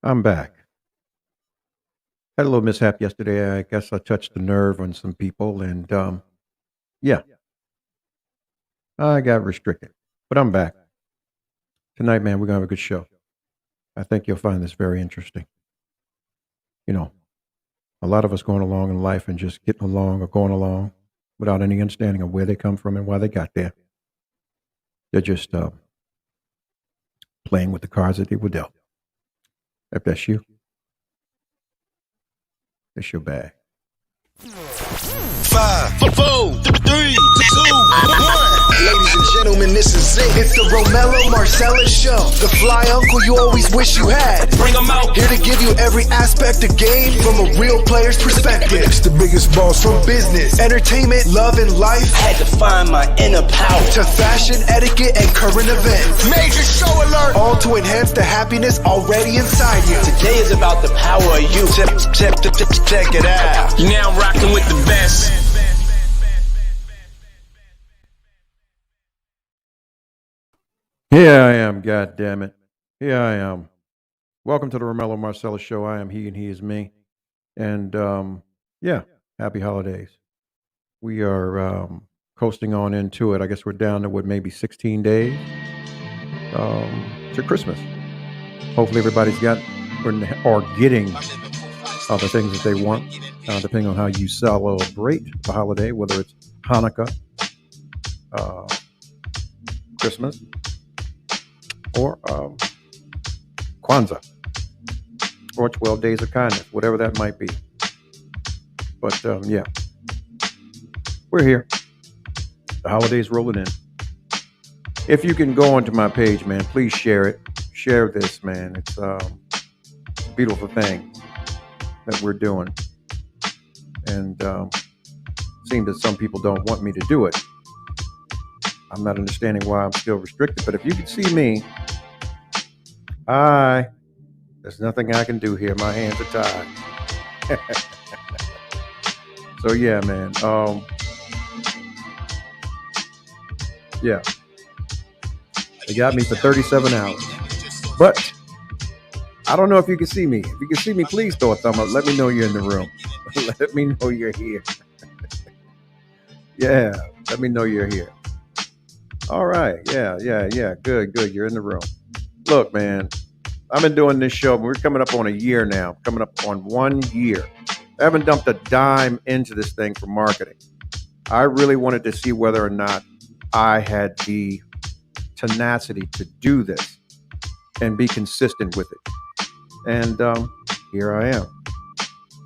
I'm back. Had a little mishap yesterday. I guess I touched the nerve on some people, and yeah, I got restricted. But I'm back tonight, man. We're gonna have a good show. I think you'll find this very interesting. You know, a lot of us going along in life and just getting along or going along without any understanding of where they come from and why they got there. They're just playing with the cards that they were dealt. If that's you, that's your bag. Five, four, three, two, one. Ladies and gentlemen, this is it. It's the ROMELLO Marcellus show. The fly uncle you always wish you had. Bring them out. Here to give you every aspect of game from a real player's perspective. It's the biggest boss from business, entertainment, love, and life. Had to find my inner power. To fashion, etiquette, and current events. Major show alert. All to enhance the happiness already inside you. Today is about the power of you. Check it out. You're now rocking with the best. Here I am, God damn it. Here I am. Welcome to the Romello Marcellus show. I am he and he is me. And yeah, happy holidays. We are coasting on into it. I guess we're down to maybe 16 days to Christmas. Hopefully everybody's got or getting the things that they want, depending on how you celebrate the holiday, whether it's Hanukkah, Christmas, or Kwanzaa, or 12 Days of Kindness, whatever that might be. But yeah, we're here. The holidays rolling in. If you can go onto my page, man, please share it. Share this, man. It's a beautiful thing that we're doing. And it seems that some people don't want me to do it. I'm not understanding why I'm still restricted. But if you can see me, there's nothing I can do here. My hands are tied. So yeah, man. Yeah. They got me for 37 hours. But I don't know if you can see me. If you can see me, please throw a thumb up. Let me know you're in the room. Let me know you're here. Yeah, let me know you're here. All right. Yeah. Good. You're in the room. Look, man, I've been doing this show. We're coming up on a year now. Coming up on 1 year. I haven't dumped a dime into this thing for marketing. I really wanted to see whether or not I had the tenacity to do this and be consistent with it. And here I am.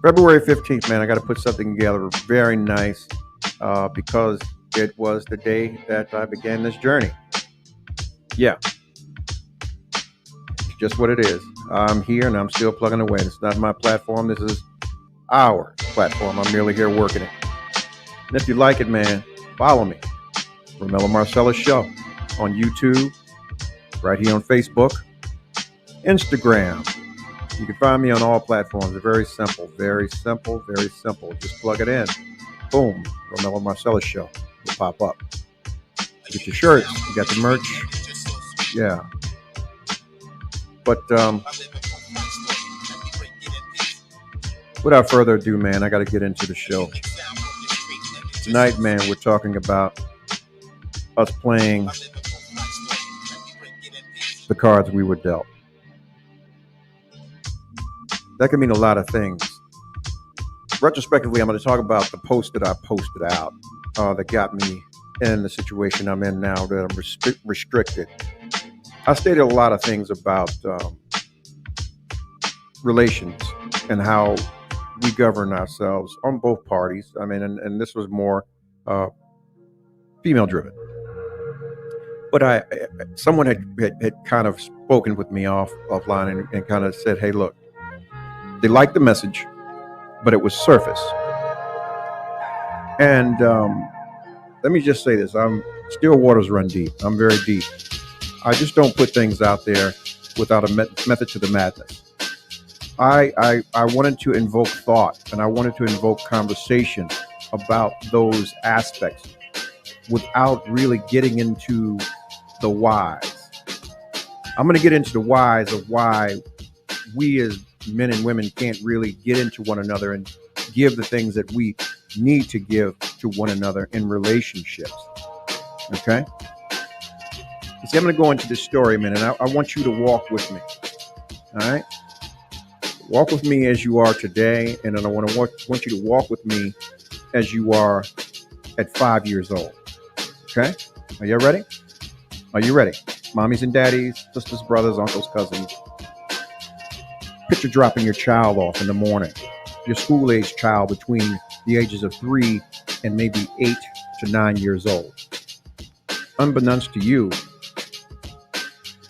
February 15th, man, I got to put something together very nice because it was the day that I began this journey. Yeah. It's just what it is. I'm here and I'm still plugging away. It's not my platform. This is our platform. I'm merely here working it. And if you like it, man, follow me. Romello Marcellus Show on YouTube, right here on Facebook, Instagram. You can find me on all platforms. They're very simple. Just plug it in. Boom. Romello Marcellus Show will pop up. You get your shirts. You got the merch. Yeah. But without further ado, man, I got to get into the show. Tonight, man, we're talking about us playing the cards we were dealt. That can mean a lot of things. Retrospectively, I'm going to talk about the post that I posted out that got me in the situation I'm in now that I'm restricted. I stated a lot of things about relations and how we govern ourselves on both parties. I mean, and this was more female driven. But someone had kind of spoken with me offline and kind of said, hey, look, they liked the message, but it was surface. And let me just say this. Still waters run deep. I'm very deep. I just don't put things out there without a method to the madness. I wanted to invoke thought, and I wanted to invoke conversation about those aspects without really getting into the whys. I'm going to get into the whys of why we as men and women can't really get into one another and give the things that we need to give to one another in relationships. Okay? You see, I'm going to go into this story, man, and I want you to walk with me. All right? Walk with me as you are today, and then I want you to walk with me as you are at 5 years old. Okay? Are you ready? Are you ready? Mommies and daddies, sisters, brothers, uncles, cousins. Picture dropping your child off in the morning. Your school-age child between the ages of 3 and maybe 8 to 9 years old. Unbeknownst to you,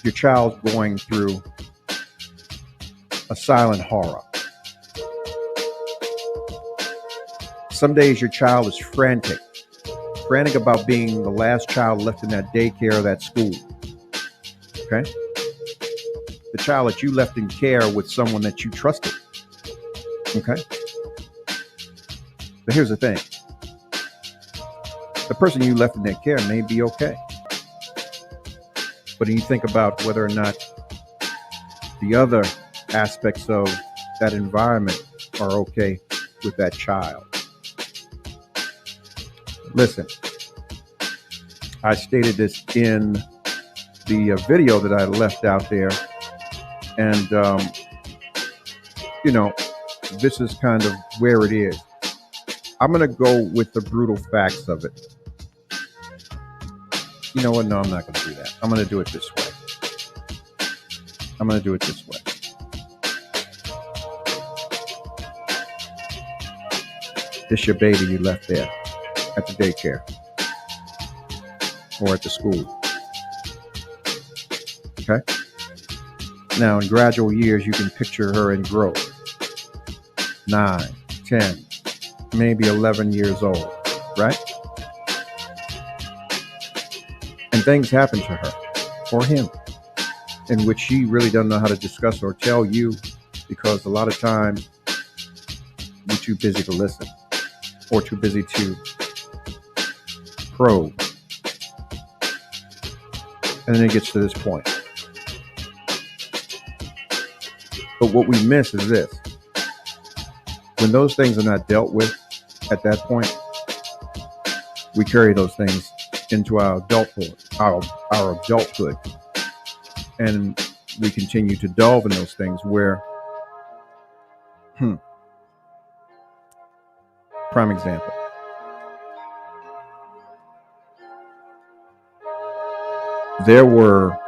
your child's going through a silent horror. Some days your child is frantic about being the last child left in that daycare or that school. Okay? The child that you left in care with someone that you trusted. Okay? But here's the thing. The person you left in their care may be okay. But when you think about whether or not the other aspects of that environment are okay with that child. Listen, I stated this in the video that I left out there, and this is kind of where it is. I'm going to go with the brutal facts of it. You know what? No, I'm not going to do that. I'm going to do it this way. This your baby you left there at the daycare or at the school. Okay? Now, in gradual years, you can picture her in growth. 9, 10, maybe 11 years old, right? And things happen to her or him in which she really doesn't know how to discuss or tell you, because a lot of times you're too busy to listen or too busy to probe. And then it gets to this point. But what we miss is this. When those things are not dealt with at that point, we carry those things into our adulthood, our adulthood. And we continue to delve in those things where, prime example. There were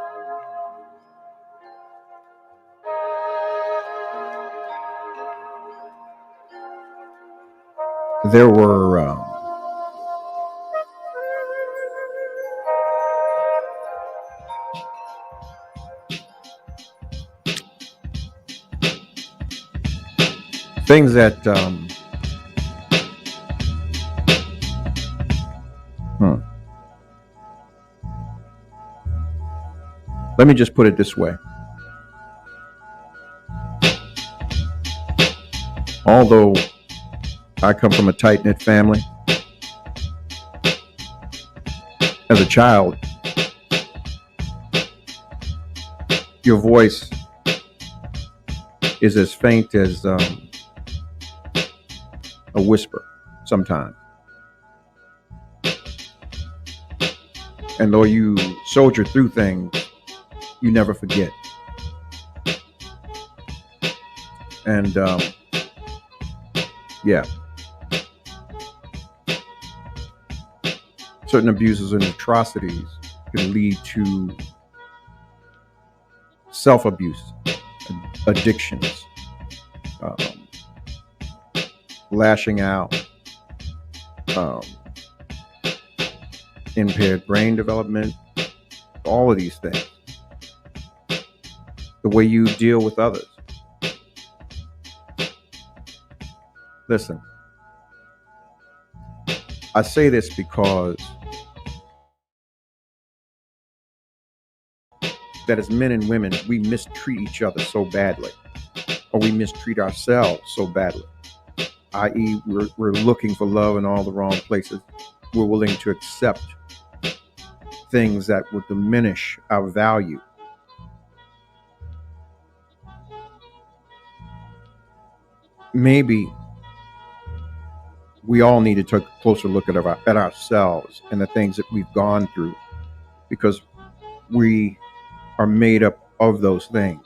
things that let me just put it this way. Although I come from a tight-knit family, as a child, your voice is as faint as a whisper sometimes. And though you soldier through things, you never forget. And certain abuses and atrocities can lead to self-abuse, addictions, lashing out, impaired brain development, all of these things. The way you deal with others. Listen, I say this because that as men and women, we mistreat each other so badly, or we mistreat ourselves so badly, i.e. we're looking for love in all the wrong places. We're willing to accept things that would diminish our value. maybe we all need to take a closer look at ourselves and the things that we've gone through, because we are made up of those things.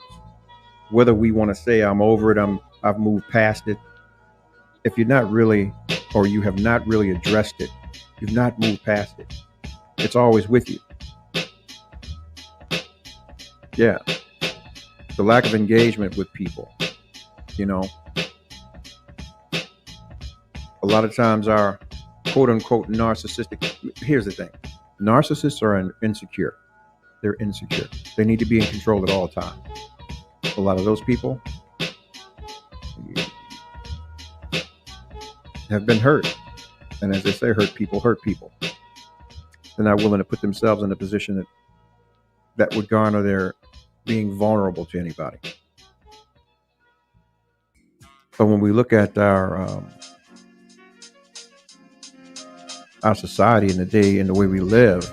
Whether we want to say I'm over it, I've moved past it. If you're not really, or you have not really addressed it, you've not moved past it. It's always with you. Yeah. The lack of engagement with people, you know. A lot of times our quote unquote narcissistic, here's the thing. Narcissists are insecure. They're insecure. They need to be in control at all times. A lot of those people have been hurt. And as they say, hurt people hurt people. They're not willing to put themselves in a position that would garner their being vulnerable to anybody. But when we look at our society and the way we live,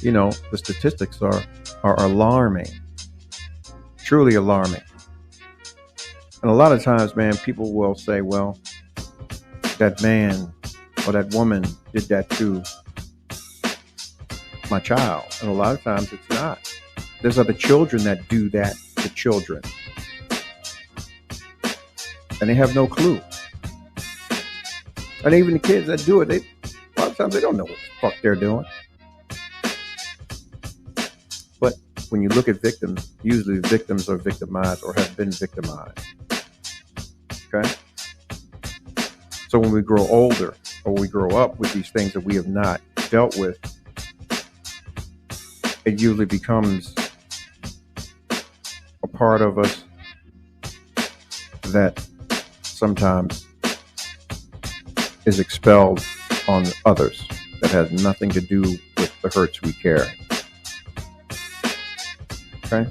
you know, the statistics are alarming, truly alarming. And a lot of times, man, people will say, well, that man or that woman did that to my child. And a lot of times it's not. There's other children that do that to children. And they have no clue. And even the kids that do it, a lot of times they don't know what the fuck they're doing. But when you look at victims, usually victims are victimized or have been victimized. Okay? So when we grow older or we grow up with these things that we have not dealt with, it usually becomes a part of us that sometimes is expelled on others, that has nothing to do with the hurts we carry. Okay?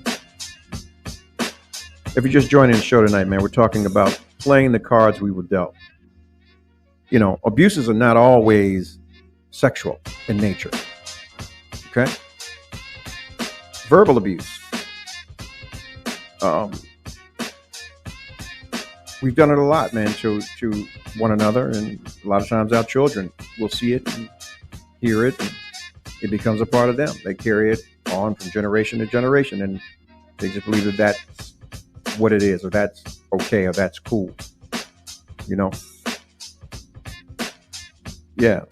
If you're just joining the show tonight, man, we're talking about playing the cards we were dealt. You know, abuses are not always sexual in nature. Okay? Verbal abuse. We've done it a lot, man, to one another, and a lot of times our children will see it and hear it, and it becomes a part of them. They carry it on from generation to generation, and they just believe that that's what it is, or that's okay, or that's cool. You know? Yeah.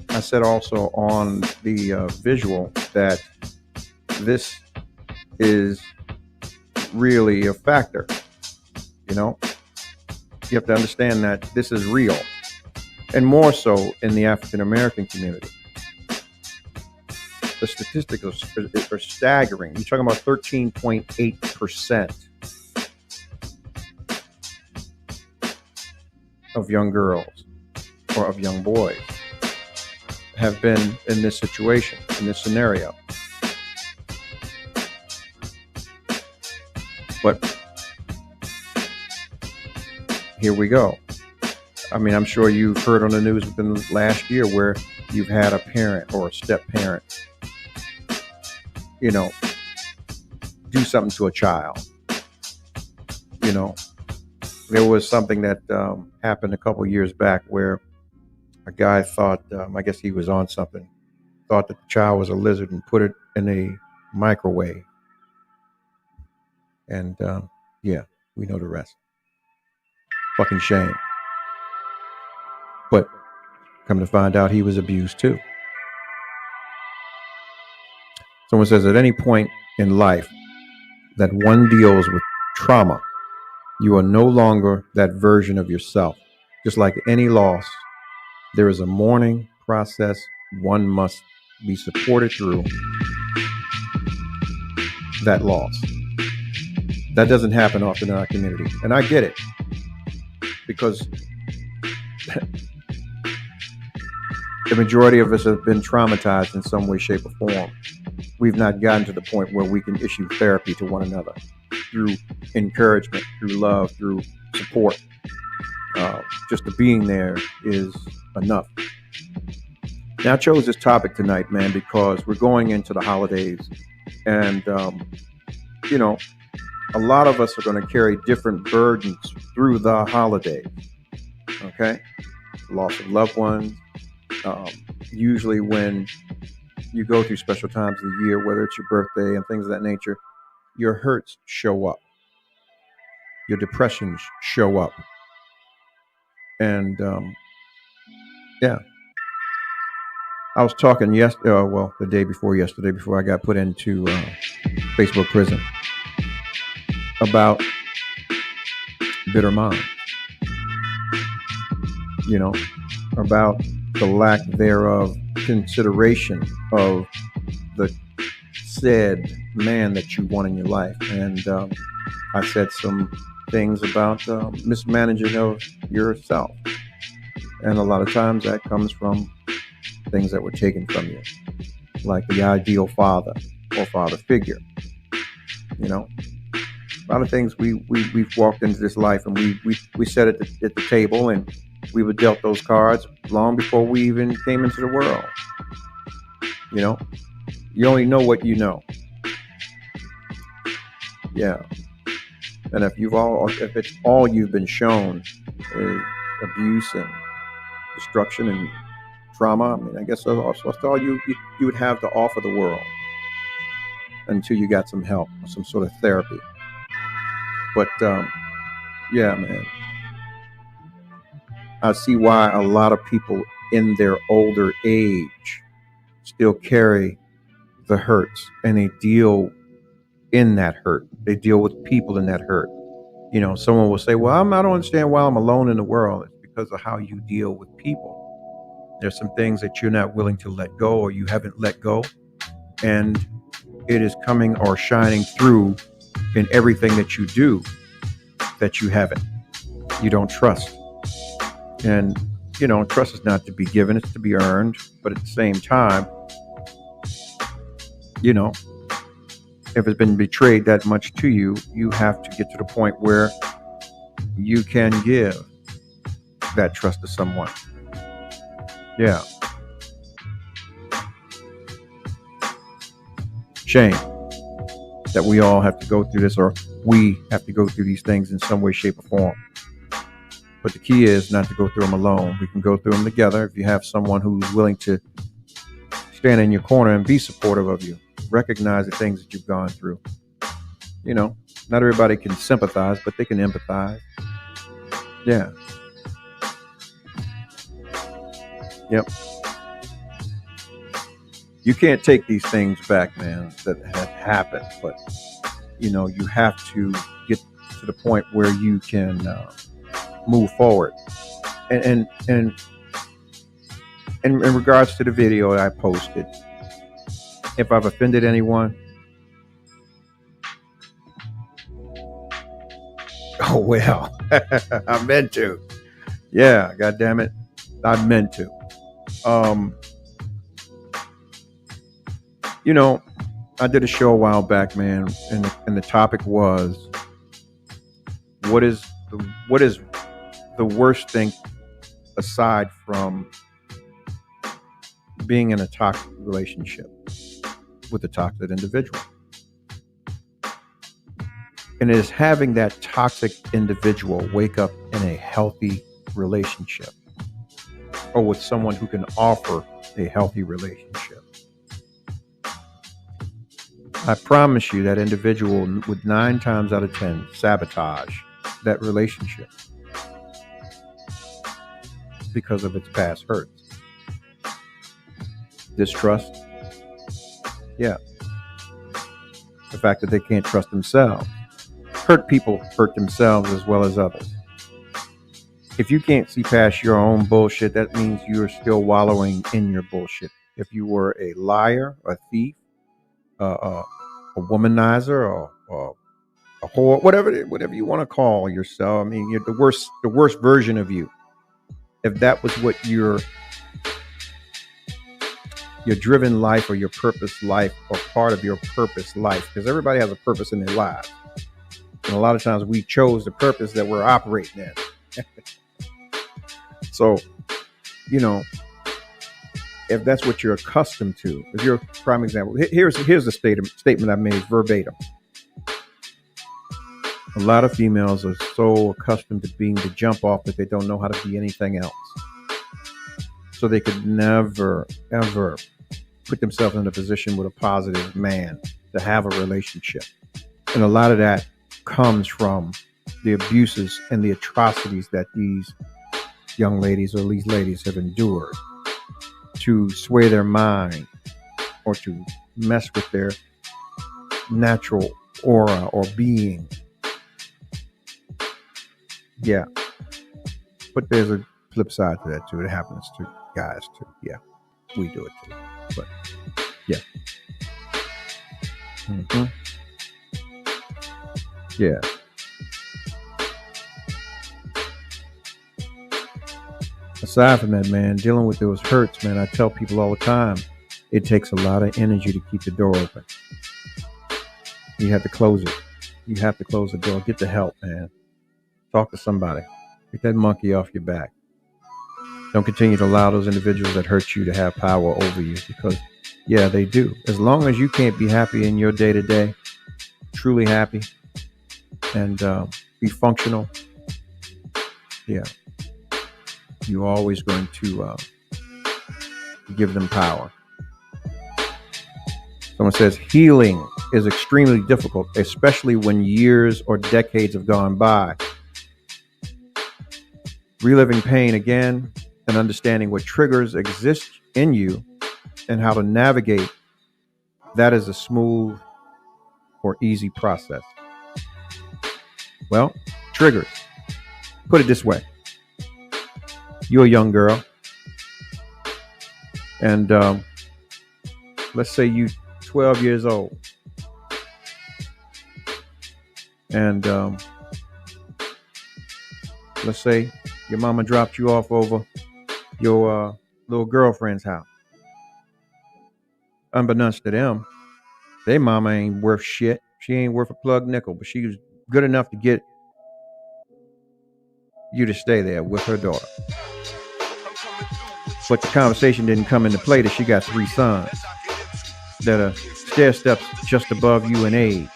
I said also on the visual that this is really a factor. You know, you have to understand that this is real, and more so in the African American community. The statistics are staggering. You're talking about 13.8% of young girls or of young boys have been in this situation, in this scenario. But here we go. I mean, I'm sure you've heard on the news within the last year where you've had a parent or a step parent, you know, do something to a child. You know, there was something that happened a couple years back where a guy thought, I guess he was on something, thought that the child was a lizard and put it in a microwave. And yeah, we know the rest. Fucking shame. But come to find out, he was abused too. Someone says at any point in life that one deals with trauma, you are no longer that version of yourself. Just like any loss, there is a mourning process one must be supported through that loss. That doesn't happen often in our community. And I get it, because the majority of us have been traumatized in some way, shape, or form. We've not gotten to the point where we can issue therapy to one another through encouragement, through love, through support. Just the being there is enough. Now, I chose this topic tonight, man, because we're going into the holidays, And, you know, a lot of us are going to carry different burdens through the holidays. Okay. Loss of loved ones. Um, Usually, when you go through special times of the year, whether it's your birthday and things of that nature, your hurts show up, your depressions show up. And yeah, I was talking the day before yesterday, before I got put into Facebook prison, about bitter mind, you know, about the lack thereof consideration of the said man that you want in your life. And I said some things about mismanaging of yourself. And a lot of times that comes from things that were taken from you, like the ideal father or father figure. You know, a lot of things we've walked into this life and we sat at the table and we were dealt those cards long before we even came into the world. You know, you only know what you know. Yeah. And if it's all you've been shown is abuse and destruction and trauma, I mean, I guess that's all you would have to offer the world until you got some help or some sort of therapy. But yeah, man, I see why a lot of people in their older age still carry the hurts, and they deal in that hurt. They deal with people in that hurt. You know, someone will say, well, I don't understand why I'm alone in the world. It's because of how you deal with people. There's some things that you're not willing to let go, or you haven't let go, and it is coming or shining through in everything that you do that you haven't. You don't trust. And, you know, trust is not to be given, it's to be earned. But at the same time, you know, if it's been betrayed that much to you, you have to get to the point where you can give that trust to someone. Yeah. Shame that we all have to go through this, or we have to go through these things in some way, shape, or form. But the key is not to go through them alone. We can go through them together if you have someone who's willing to stand in your corner and be supportive of you. Recognize the things that you've gone through. You know, not everybody can sympathize, but they can empathize. Yeah. Yep. You can't take these things back, man, that have happened. But, you know, you have to get to the point where you can move forward. And in regards to the video that I posted, if I've offended anyone, oh well, I meant to. Yeah, God damn it, I meant to. You know, I did a show a while back, man, and the topic was, what is the worst thing aside from being in a toxic relationship with a toxic individual? And it is having that toxic individual wake up in a healthy relationship, or with someone who can offer a healthy relationship. I promise you that individual would 9 times out of 10 sabotage that relationship because of its past hurts. Distrust. Yeah. The fact that they can't trust themselves. Hurt people hurt themselves as well as others. If you can't see past your own bullshit, that means you're still wallowing in your bullshit. If you were a liar, a thief, a womanizer, or a whore, whatever you want to call yourself. I mean, you're the worst version of you. If that was what your driven life or your purpose life or part of your purpose life, because everybody has a purpose in their lives. And a lot of times we chose the purpose that we're operating in. So, you know, if that's what you're accustomed to. If you're a prime example, here's the statement I made verbatim. A lot of females are so accustomed to being the jump off that they don't know how to be anything else. So they could never, ever put themselves in a position with a positive man to have a relationship. And a lot of that comes from the abuses and the atrocities that these young ladies or these ladies have endured to sway their mind or to mess with their natural aura or being. Yeah. But there's a flip side to that too. It happens to guys too. Yeah. We do it too. But yeah. Mm-hmm. Yeah. Aside from that, man, dealing with those hurts, man, I tell people all the time, it takes a lot of energy to keep the door open. You have to close it. You have to close the door. Get the help, man. Talk to somebody. Get that monkey off your back. Don't continue to allow those individuals that hurt you to have power over you, because, yeah, they do. As long as you can't be happy in your day-to-day, truly happy, and be functional, yeah, you're always going to give them power. Someone says healing is extremely difficult, especially when years or decades have gone by. Reliving pain again and understanding what triggers exist in you and how to navigate that is a smooth or easy process. Well, triggers. Put it this way. You're a young girl, and let's say you're 12 years old, and let's say your mama dropped you off over your little girlfriend's house. Unbeknownst to them, their mama ain't worth shit. She ain't worth a plug nickel, but she was good enough to get you to stay there with her daughter. But the conversation didn't come into play that she got 3 sons that are stair steps just above you in age.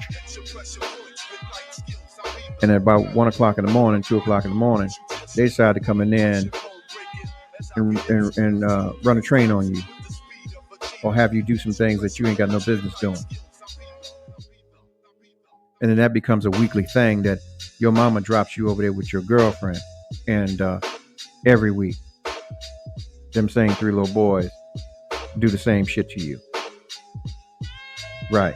And at about 1 o'clock in the morning, 2 o'clock in the morning, they decide to come in there and run a train on you, or have you do some things that you ain't got no business doing. And then that becomes a weekly thing that your mama drops you over there with your girlfriend, and every week them same 3 little boys do the same shit to you. Right.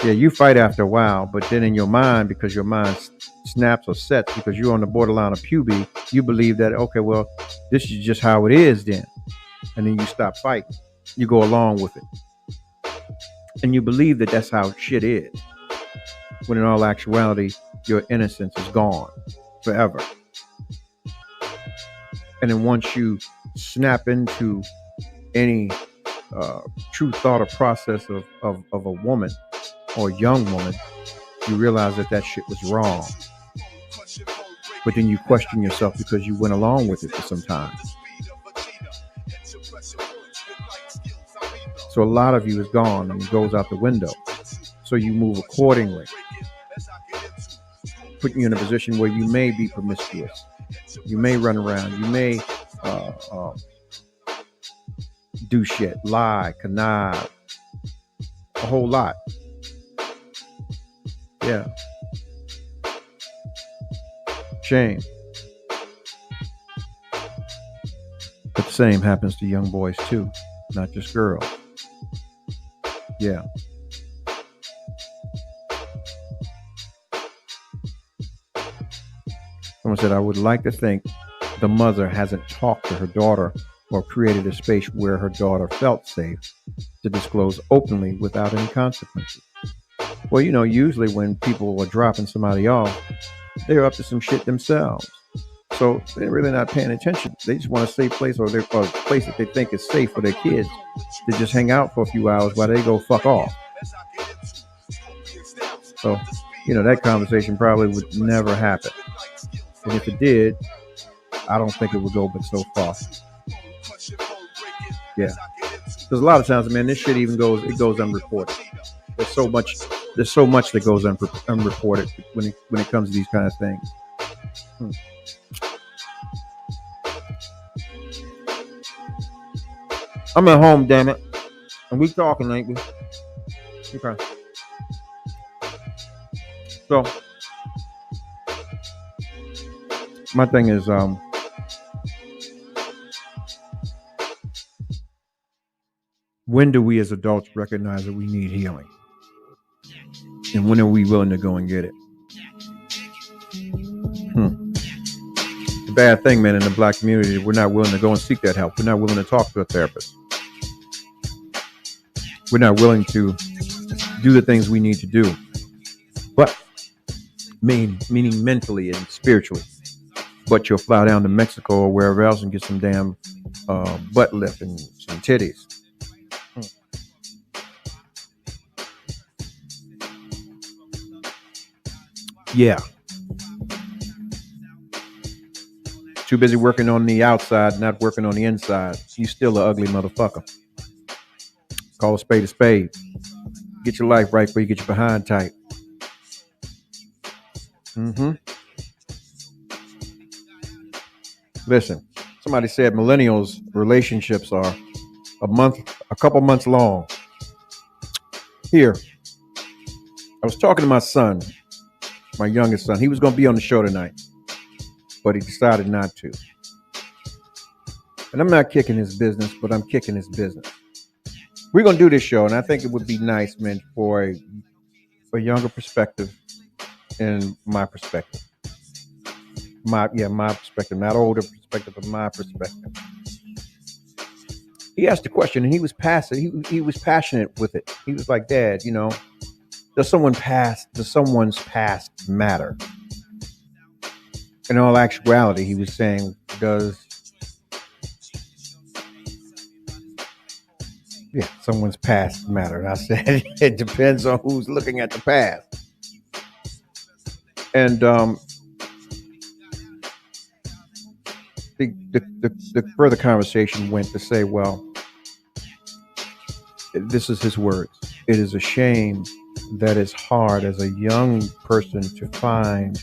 Yeah, you fight after a while, but then in your mind, because your mind snaps or sets because you're on the borderline of puberty, you believe that, okay, well, this is just how it is then. And then you stop fighting. You go along with it. And you believe that that's how shit is. When in all actuality, your innocence is gone forever. And then once you snap into any true thought or process of a woman or a young woman, you realize that shit was wrong. But then you question yourself because you went along with it for some time. So a lot of you is gone and it goes out the window. So you move accordingly, putting you in a position where you may be promiscuous. You may run around. You may do shit, lie, connive, a whole lot. Yeah. Shame. But the same happens to young boys too, not just girls. Yeah. Someone said, I would like to think the mother hasn't talked to her daughter or created a space where her daughter felt safe to disclose openly without any consequences. Well, usually when people are dropping somebody off, they're up to some shit themselves. So they're really not paying attention. They just want a safe place or a place that they think is safe for their kids to just hang out for a few hours while they go fuck off. So, that conversation probably would never happen. And if it did, I don't think it would go but so far. Yeah. Because a lot of times, man, this shit even goes unreported. There's so much. There's so much that goes unreported when it comes to these kind of things. I'm at home, damn it, and we talking, ain't we? Okay. So my thing is, when do we as adults recognize that we need healing, and when are we willing to go and get it? It's a bad thing, man. In the black community, we're not willing to go and seek that help. We're not willing to talk to a therapist. We're not willing to do the things we need to do, but meaning mentally and spiritually. But you'll fly down to Mexico or wherever else and get some damn butt lift and some titties. Yeah. Too busy working on the outside, not working on the inside. You still an ugly motherfucker. Call a spade a spade. Get your life right before you get your behind tight. Listen, somebody said millennials' relationships are a couple months long. Here, I was talking to my son, my youngest son. He was going to be on the show tonight, but he decided not to. And I'm not kicking his business, but I'm kicking his business. We're going to do this show, and I think it would be nice, man, for a younger perspective and my perspective. My perspective, not older perspective, but my perspective. He asked a question, and he was passive. He was passionate with it. He was like, "Dad, does someone's past matter?" In all actuality, he was saying, someone's past matter. And I said, it depends on who's looking at the past. And the further conversation went to say, well, this is his words. It is a shame that it's hard as a young person to find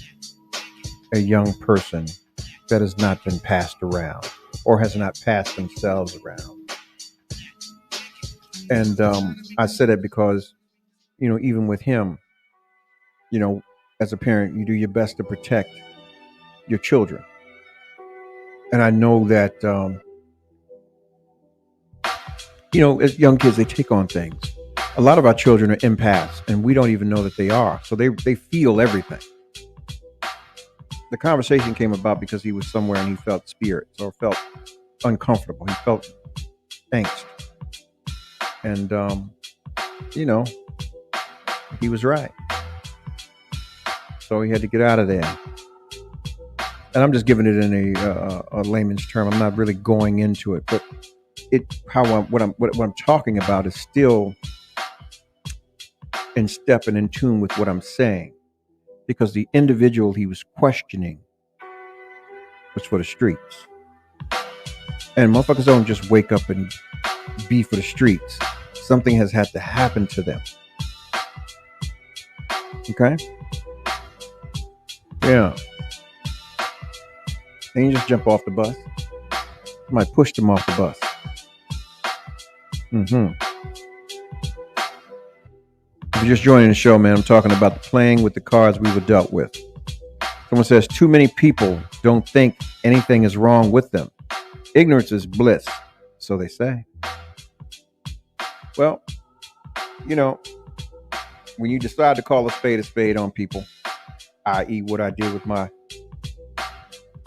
a young person that has not been passed around or has not passed themselves around. And I said it because, even with him, as a parent, you do your best to protect your children. And I know that, as young kids, they take on things. A lot of our children are empaths, and we don't even know that they are. So they feel everything. The conversation came about because he was somewhere and he felt spirits or felt uncomfortable. He felt angst. And, he was right. So he had to get out of there. And I'm just giving it in a layman's term. I'm not really going into it, but what I'm talking about is still in step and in tune with what I'm saying, because the individual he was questioning was for the streets. And motherfuckers don't just wake up and be for the streets. Something has had to happen to them. Okay? Yeah. They didn't just jump off the bus. Somebody pushed them off the bus. If you're just joining the show, man, I'm talking about the playing with the cards we were dealt with. Someone says, too many people don't think anything is wrong with them. Ignorance is bliss, so they say. Well, when you decide to call a spade on people, i.e. what I did with my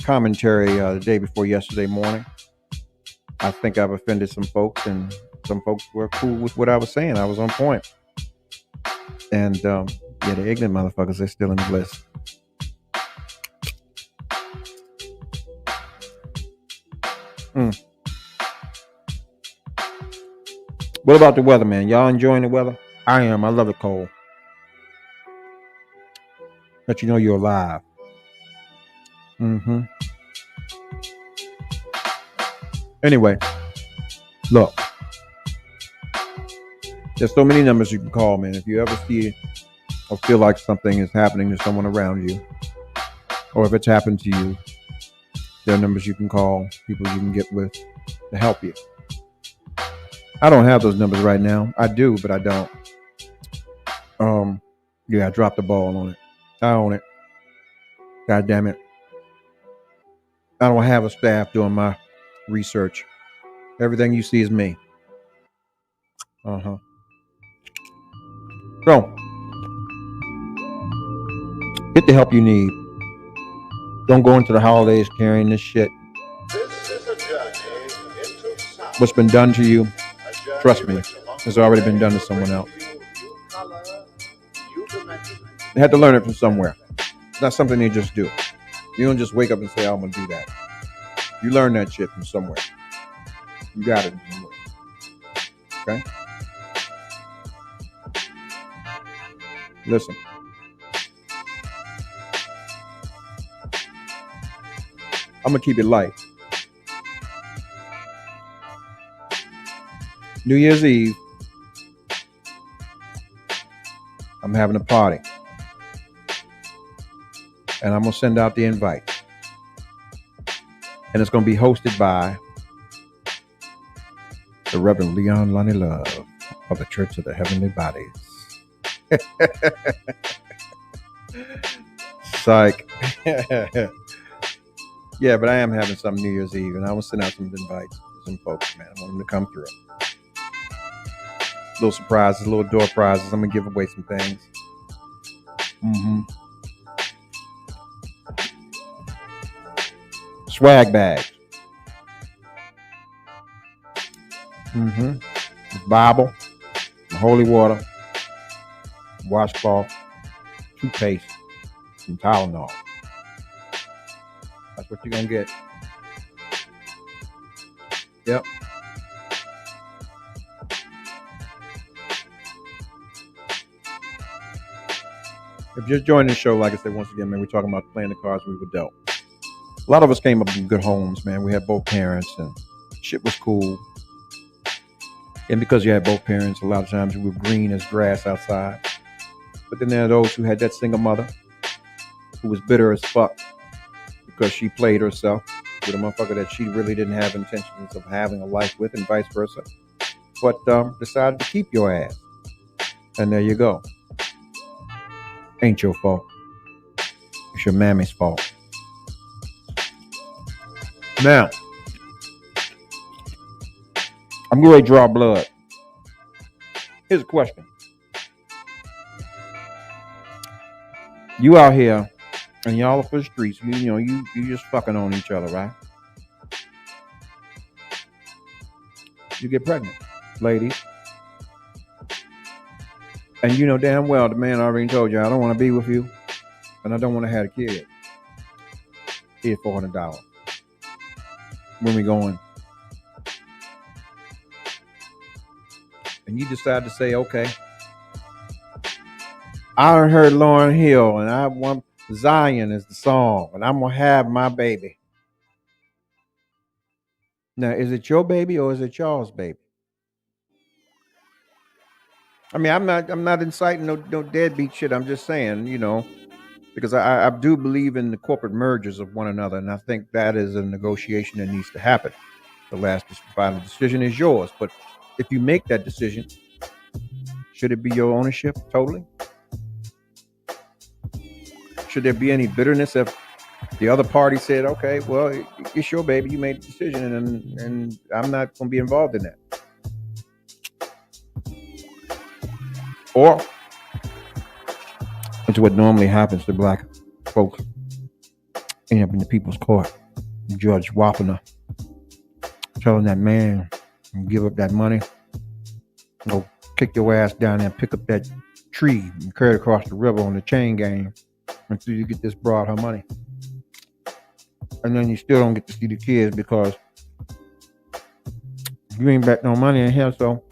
commentary the day before yesterday morning, I think I've offended some folks, and some folks were cool with what I was saying. I was on point. And the ignorant motherfuckers, they're still in bliss. What about the weather, man? Y'all enjoying the weather? I am. I love it cold. Let you know you're alive. Anyway, Look, there's so many numbers you can call, man. If you ever see or feel like something is happening to someone around you, or if it's happened to you, there are numbers you can call, people you can get with to help you. I don't have those numbers right now. I do, but I don't. Yeah, I dropped the ball on it. I own it. God damn it. I don't have a staff doing my research. Everything you see is me. So, get the help you need. Don't go into the holidays carrying this shit. What's been done to you, trust me, has already been done to someone else. They had to learn it from somewhere. It's not something they just do. You don't just wake up and say, oh, I'm going to do that. You learn that shit from somewhere. You got it somewhere. Okay? Listen. I'm going to keep it light. New Year's Eve, I'm having a party. And I'm going to send out the invite. And it's going to be hosted by the Reverend Leon Lonnie Love of the Church of the Heavenly Bodies. Psych. Yeah, but I am having some New Year's Eve, and I will send out some invites to some folks, man. I want them to come through. Little surprises, little door prizes. I'm going to give away some things. Swag bags. Bible, holy water, washcloth, toothpaste, and Tylenol. That's what you're going to get. Yep. If you're joining the show, like I said, once again, man, we're talking about playing the cards we were dealt. A lot of us came up in good homes, man. We had both parents, and shit was cool. And because you had both parents, a lot of times you were green as grass outside. But then there are those who had that single mother who was bitter as fuck because she played herself with a motherfucker that she really didn't have intentions of having a life with, and vice versa. But decided to keep your ass. And there you go. Ain't your fault. It's your mammy's fault. Now, I'm going to draw blood. Here's a question. You out here and y'all are for the streets. You just fucking on each other, right? You get pregnant, ladies. And you know damn well the man already told you, I don't want to be with you. And I don't want to have a kid. Here's $400. When we going? And you decide to say, okay, I heard Lauryn Hill and I want Zion is the song and I'm going to have my baby. Now, is it your baby or is it y'all's baby? I mean, I'm not inciting no deadbeat shit. I'm just saying, because I do believe in the corporate mergers of one another. And I think that is a negotiation that needs to happen. The last final decision is yours. But if you make that decision, should it be your ownership totally? Should there be any bitterness if the other party said, okay, well, it's your baby, you made the decision, and I'm not going to be involved in that? Or it's what normally happens to black folks end up in the people's court. Judge Wapner telling that man, give up that money, go kick your ass down there and pick up that tree and carry it across the river on the chain gang until you get this broad her money. And then you still don't get to see the kids because you ain't back no money in here, so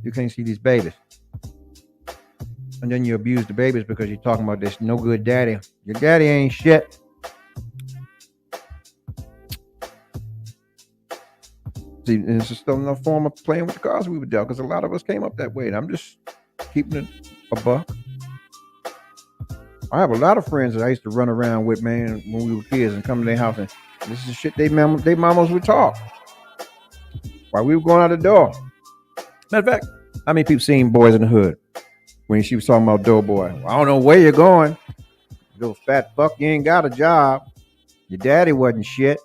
you can't see these babies. And then you abuse the babies because you're talking about this no good daddy. Your daddy ain't shit. See, it's just still no form of playing with the cards we were dealt, because a lot of us came up that way, and I'm just keeping it a buck. I have a lot of friends that I used to run around with, man, when we were kids, and come to their house, and this is shit they mamas would talk while we were going out the door. Matter of fact, how many people seen Boys in the Hood when she was talking about Doughboy? Well, I don't know where you're going. You little fat fuck, you ain't got a job. Your daddy wasn't shit.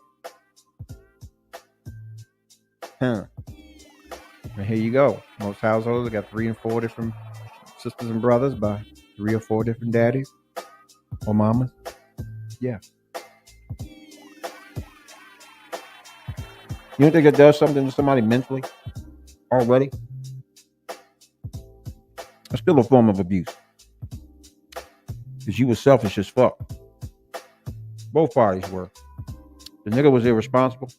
Huh. And here you go. Most households got 3 and 4 different sisters and brothers by 3 or 4 different daddies or mamas. Yeah. You don't think it does something to somebody mentally already? It's still a form of abuse. Because you were selfish as fuck. Both parties were. The nigga was irresponsible.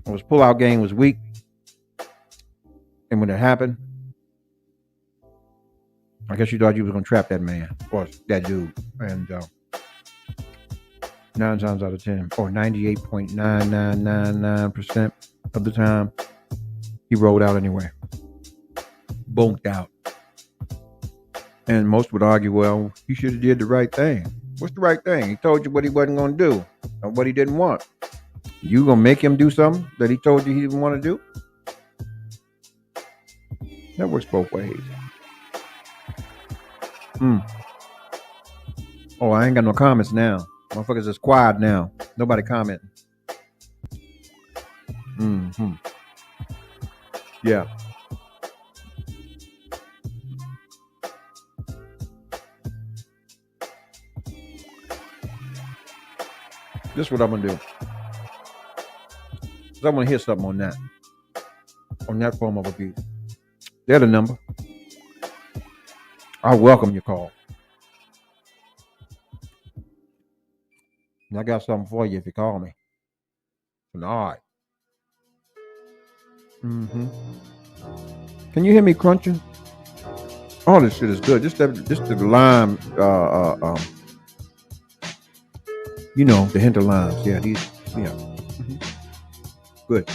His pull-out game was weak. And when it happened, I guess you thought you was going to trap that man or that dude. And 9 times out of 10, or 98.9999% of the time, he rolled out anyway. Bonked out. And most would argue, well, he should have did the right thing. What's the right thing? He told you what he wasn't going to do and what he didn't want. You going to make him do something that he told you he didn't want to do? That works both ways. Oh, I ain't got no comments now. Motherfuckers is quiet now. Nobody commenting. Yeah. This is what I'm going to do. Because I'm going to hit something on that form of abuse. They're the number. I welcome your call. And I got something for you if you call me. All right. Can you hear me crunching? All this shit is good. Just the lime, you know, the hint of limes. Yeah, these, yeah. Good.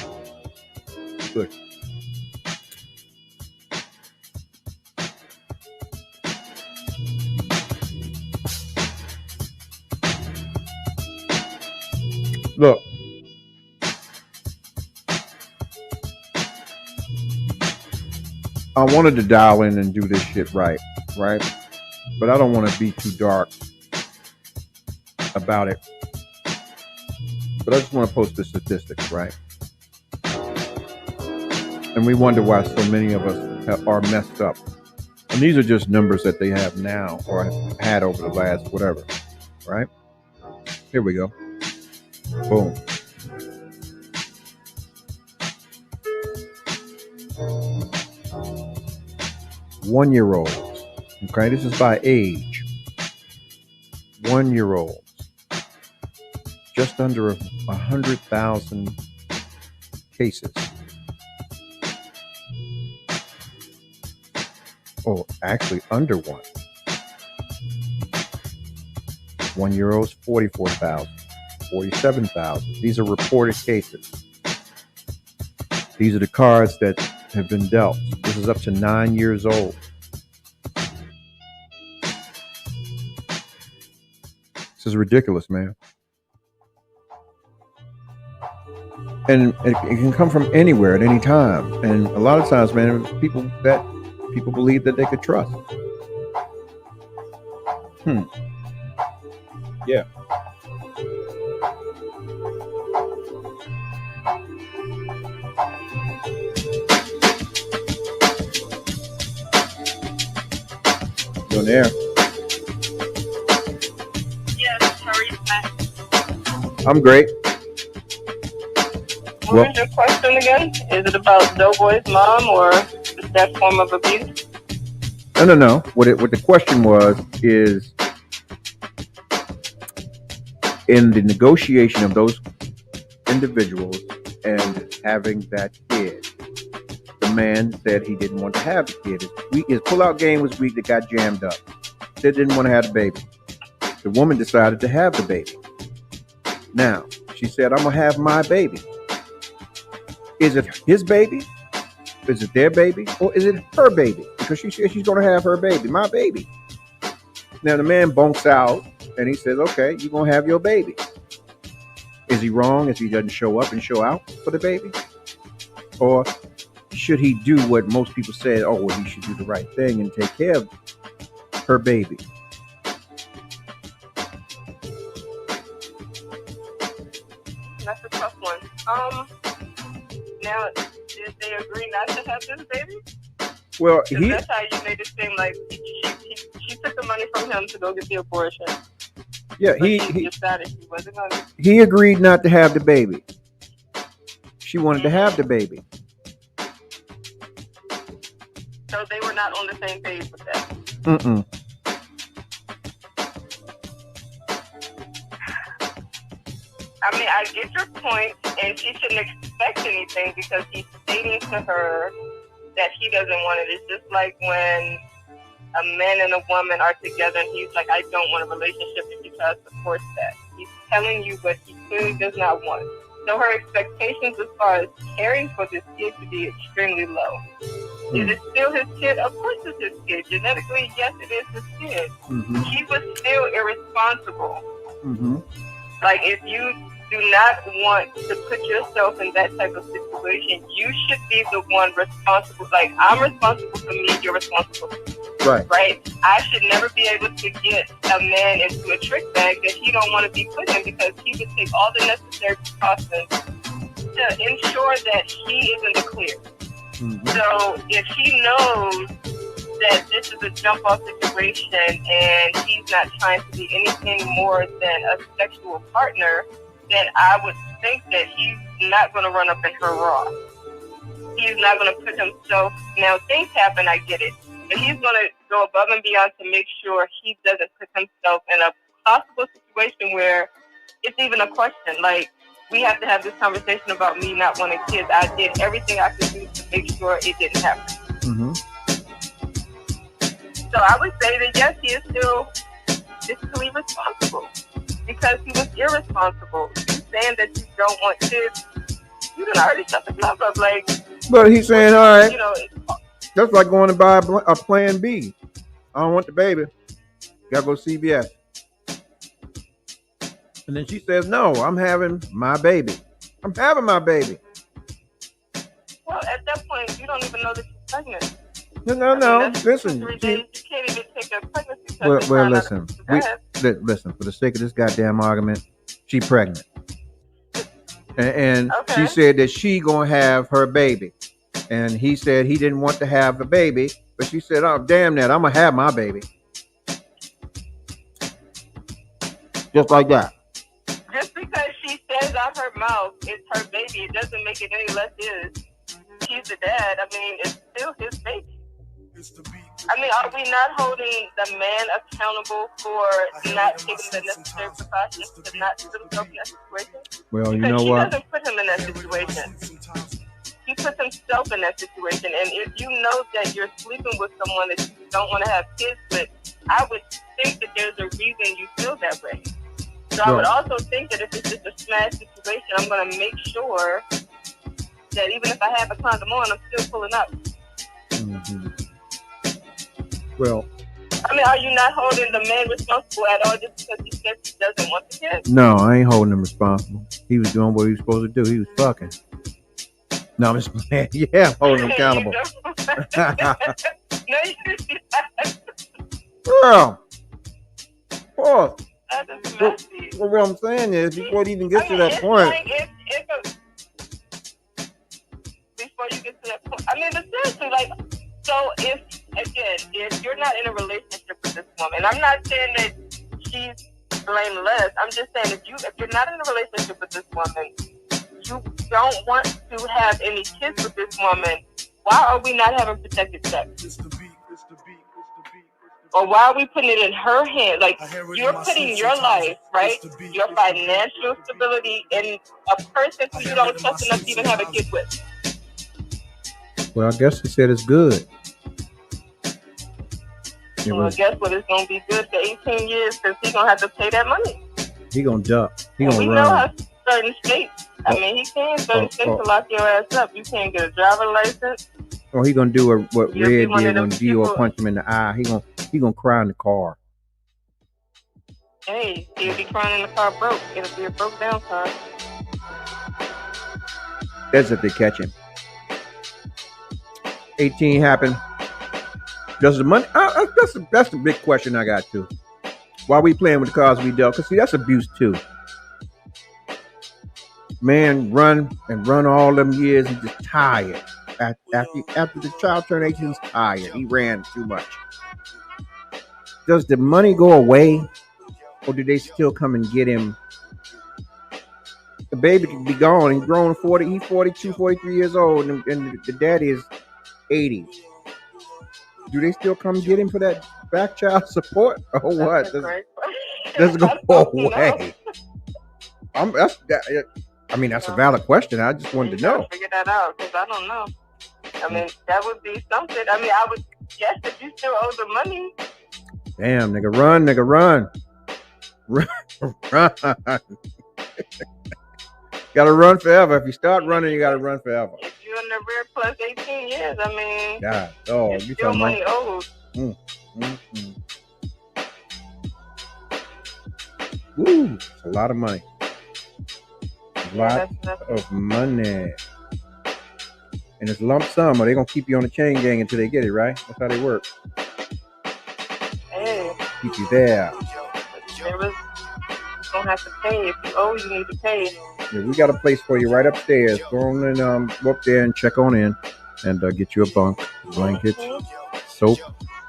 Look, I wanted to dial in and do this shit right? But I don't want to be too dark about it. But I just want to post the statistics, right? And we wonder why so many of us are messed up. And these are just numbers that they have now or have had over the last whatever, right? Here we go. Boom. One-year-olds. Okay, this is by age. 1-year-olds. Just under 100,000 cases. Oh, actually under one. 1-year-olds, 44,000. 47,000. These are reported cases. These are the cards that have been dealt. This is up to 9 years old. This is ridiculous, man. And it can come from anywhere at any time. And a lot of times, man, people believe that they could trust. Yeah. You on the air? Yes, how are you? I'm great. What was your question again? Is it about Doughboy's mom or that form of abuse? No. What the question was is, in the negotiation of those individuals and having that kid, the man said he didn't want to have the kid. His pull-out game was weak. That got jammed up. Said didn't want to have the baby. The woman decided to have the baby. Now, she said, I'm going to have my baby. Is it his baby? Is it their baby? Or is it her baby? Because she says she's going to have her baby, my baby. Now the man bunks out and he says, okay, you're going to have your baby. Is he wrong if he doesn't show up and show out for the baby? Or should he do what most people say, oh, well, he should do the right thing and take care of her baby? That's a tough one. Now, did they agree not to have this baby? Well, that's how you made it seem like she took the money from him to go get the abortion. Yeah, he decided she wasn't going to. He agreed not to have the baby. She wanted to have the baby. So they were not on the same page with that. Mm-mm. I mean, I get your point, and she shouldn't expect anything because he's stating to her that he doesn't want it. It's just like when a man and a woman are together and he's like, I don't want a relationship, and she tries to force that. He's telling you what he clearly does not want. So her expectations as far as caring for this kid to be extremely low. Is it still his kid? Of course it's his kid. Genetically, yes, it is his kid. Mm-hmm. He was still irresponsible. Mm-hmm. Like, if you do not want to put yourself in that type of situation, you should be the one responsible. Like, I'm responsible for me, you're responsible for me. Right? I should never be able to get a man into a trick bag that he don't want to be put in, because he would take all the necessary precautions to ensure that he is in the clear. Mm-hmm. So if he knows that this is a jump-off situation and he's not trying to be anything more than a sexual partner, then I would think that he's not going to run up in her raw. He's not going to put himself... Now, things happen, I get it. But he's going to go above and beyond to make sure he doesn't put himself in a possible situation where it's even a question. Like, we have to have this conversation about me not wanting kids. I did everything I could do to make sure it didn't happen. Mm-hmm. So I would say that, yes, he is still fiscally responsible because he was irresponsible. You saying that you don't want kids, you done already shut the club up. Like, but he's saying, all right, you know, that's like going to buy a plan B. I don't want the baby. Gotta go to CVS. And then she says, no, I'm having my baby. I'm having my baby. Well, at that point, you don't even know that you're pregnant. No. Listen. 3 days, you can't even take a pregnancy test. Well, listen. Listen, for the sake of this goddamn argument, she pregnant. And okay. She said that she gonna have her baby. And he said he didn't want to have a baby. But she said, oh, damn that, I'm gonna have my baby. Just like that. Just because she says out her mouth it's her baby, it doesn't make it any less his. She's the dad. I mean, it's still his baby. I mean, are we not holding the man accountable for not taking the necessary precautions to not put himself in that situation? Well, you because know what? She doesn't put him in that situation. He puts himself in that situation. And if you know that you're sleeping with someone that you don't want to have kids with, I would think that there's a reason you feel that way. So I would also think that if it's just a smash situation, I'm going to make sure that even if I have a condom on, I'm still pulling up. Mm-hmm. Well, I mean, are you not holding the man responsible at all just because he says he doesn't want the kid? No, I ain't holding him responsible. He was doing what he was supposed to do. He was fucking. No, I'm just playing. Yeah, I'm holding him accountable. No, you Girl. Oh. That is messy. Well, what I'm saying is, before it even gets to that point. Like before you get to that point. I mean, but seriously, like, so if you're not in a relationship with this woman, I'm not saying that she's blameless. I'm just saying if you're not in a relationship with this woman, you don't want to have any kids with this woman, why are we not having protected sex? It's the beat. Or why are we putting it in her hands? Like, you're putting your life, right, your financial stability in a person who you don't trust enough to even have a kid with. Well, I guess he said it's good. Well, guess what? It's going to be good for 18 years because he's going to have to pay that money. He going to duck. He going to run. We know how certain states I mean, he can, but it's to lock your ass up. You can't get a driver license. Or he gonna do what Red did when Gio punched him in the eye. He gonna cry in the car. Hey, he'll be crying in the car broke. It'll be a broke down car. That's if they catch him. 18 happened. Does the money? That's the big question I got too. Why we playing with the cars we dealt? Because see, that's abuse too. Man, run all them years. He's just tired. After the child turned 18, he's tired. He ran too much. Does the money go away, or do they still come and get him? The baby can be gone. He's grown 40. He's 42, 43 years old, and the daddy is 80. Do they still come get him for that back child support, or what? Does it go away? That's a valid question. I just wanted to know. Figure that out, because I don't know. I mean, that would be something. I mean, I would guess that you still owe the money. Damn, nigga, run. Run. Gotta run forever. If you start running, you gotta run forever. If you're in the rear plus 18 years, I mean, God, oh, you still money owed. Woo, it's a lot of money. A lot of money. And it's lump sum, or they gonna keep you on the chain gang until they get it, right? That's how they work. Hey. Keep you there. You're gonna have to pay. If you owe, you need to pay. Yeah, we got a place for you right upstairs. Go on and go up there and check on in, and get you a bunk, blankets, soap,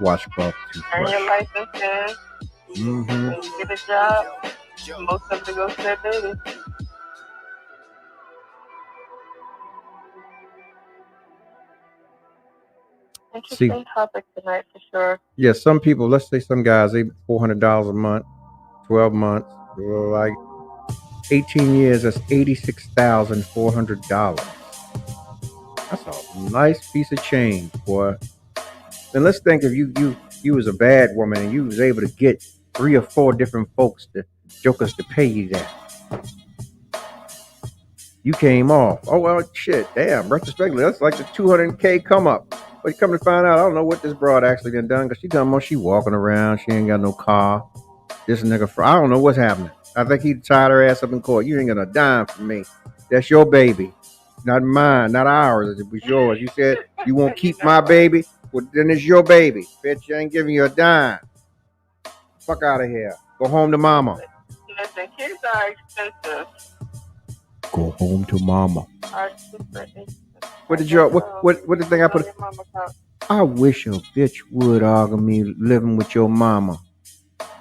washcloth, toothbrush. Turn your license in. When you get a job, most of it goes to their baby. Interesting topic tonight for sure. Yeah, some people, let's say some guys, they $400 a month, 12 months, like 18 years, that's $86,400. That's a nice piece of change, boy. And let's think if you was a bad woman and you was able to get 3 or 4 different folks, jokers to pay you that. You came off. Oh, well, shit, damn, retrospectively, that's like the $200K come up. But you come to find out, I don't know what this broad actually done because she talking about she walking around, she ain't got no car. This nigga, I don't know what's happening. I think he tied her ass up in court. You ain't got a dime from me. That's your baby. Not mine, not ours. It was yours. You said you won't keep my baby? Well, then it's your baby. Bitch, I ain't giving you a dime. Fuck out of here. Go home to mama. Listen, kids are expensive. Go home to mama. What did the thing I put? I wish a bitch would argue me living with your mama.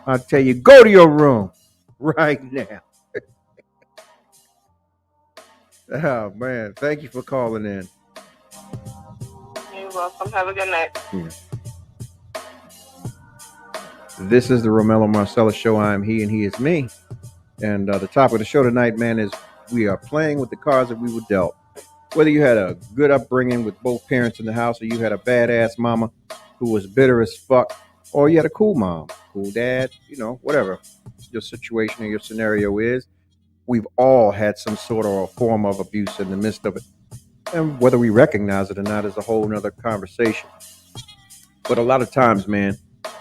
I tell you, go to your room right now. Oh man, thank you for calling in. You're welcome. Have a good night. Yeah. This is the ROMELLO Marcellus Show. I am he and he is me. And the topic of the show tonight, man, is we are playing with the cards that we were dealt. Whether you had a good upbringing with both parents in the house, or you had a badass mama who was bitter as fuck, or you had a cool mom, cool dad, whatever your situation or your scenario is, we've all had some sort of a form of abuse in the midst of it. And whether we recognize it or not is a whole nother conversation. But a lot of times, man,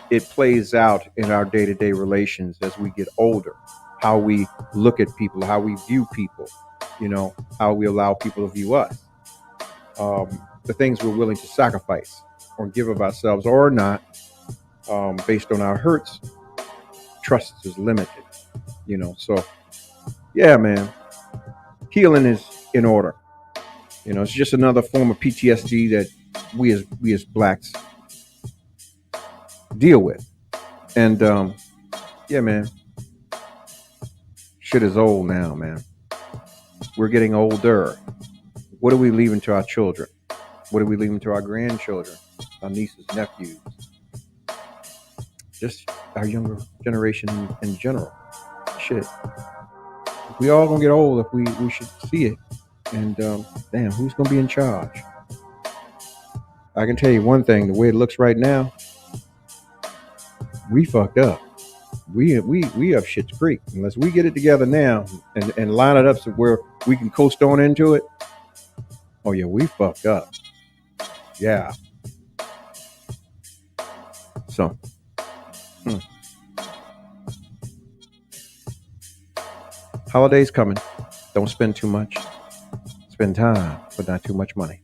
it plays out in our day-to-day relations as we get older, how we look at people, how we view people, how we allow people to view us, the things we're willing to sacrifice or give of ourselves or not, based on our hurts. Trust is limited, so yeah, man, healing is in order. It's just another form of PTSD that we as blacks deal with. And yeah, man, shit is old now, man. We're getting older. What are we leaving to our children? What are we leaving to our grandchildren, our nieces, nephews? Just our younger generation in general. Shit. If we all gonna get old, if we should see it. And damn, who's gonna be in charge? I can tell you one thing, the way it looks right now, we fucked up. we up shit's creek. Unless we get it together now and line it up so where we can coast on into it. Oh yeah, we fucked up. Yeah. So. Holidays coming. Don't spend too much. Spend time, but not too much money.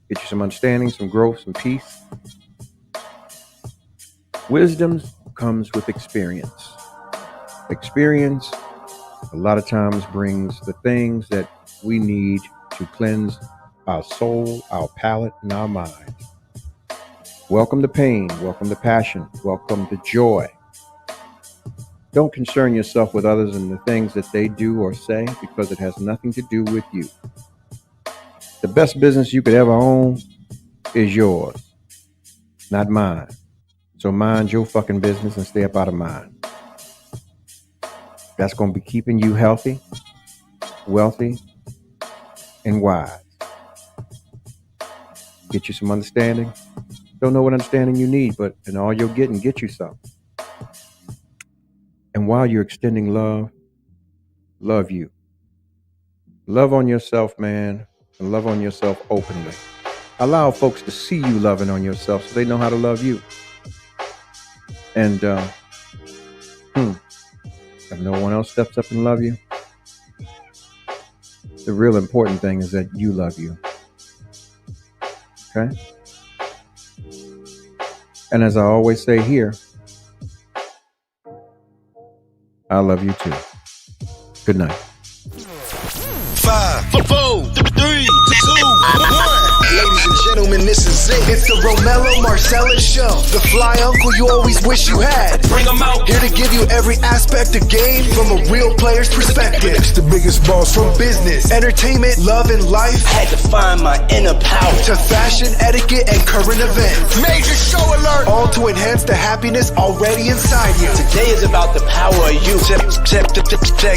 Get you some understanding, some growth, some peace. Wisdom comes with experience. Experience a lot of times brings the things that we need to cleanse our soul, our palate, and our mind. Welcome to pain. Welcome to passion. Welcome to joy. Don't concern yourself with others and the things that they do or say because it has nothing to do with you. The best business you could ever own is yours, not mine. So mind your fucking business and stay up out of mine. That's going to be keeping you healthy, wealthy, and wise. Get you some understanding. Don't know what understanding you need, but in all you're getting, get you some. And while you're extending love, love you. Love on yourself, man, and love on yourself openly. Allow folks to see you loving on yourself so they know how to love you. And if no one else steps up and love you, the real important thing is that you love you. Okay? And as I always say here, I love you too. Good night. 5, 4, 3, 2, 1. Ladies and gentlemen, this is it. It's the ROMELLO Marcellus Show. The fly uncle you always wish you had. Bring him out. Here to give you every aspect of game from a real player's perspective. It's the biggest boss from business, entertainment, love, and life. Had to find my inner power. To fashion, etiquette, and current events. Major show alert. All to enhance the happiness already inside you. Today is about the power of you. Check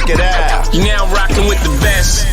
it out. You're now rocking with the best.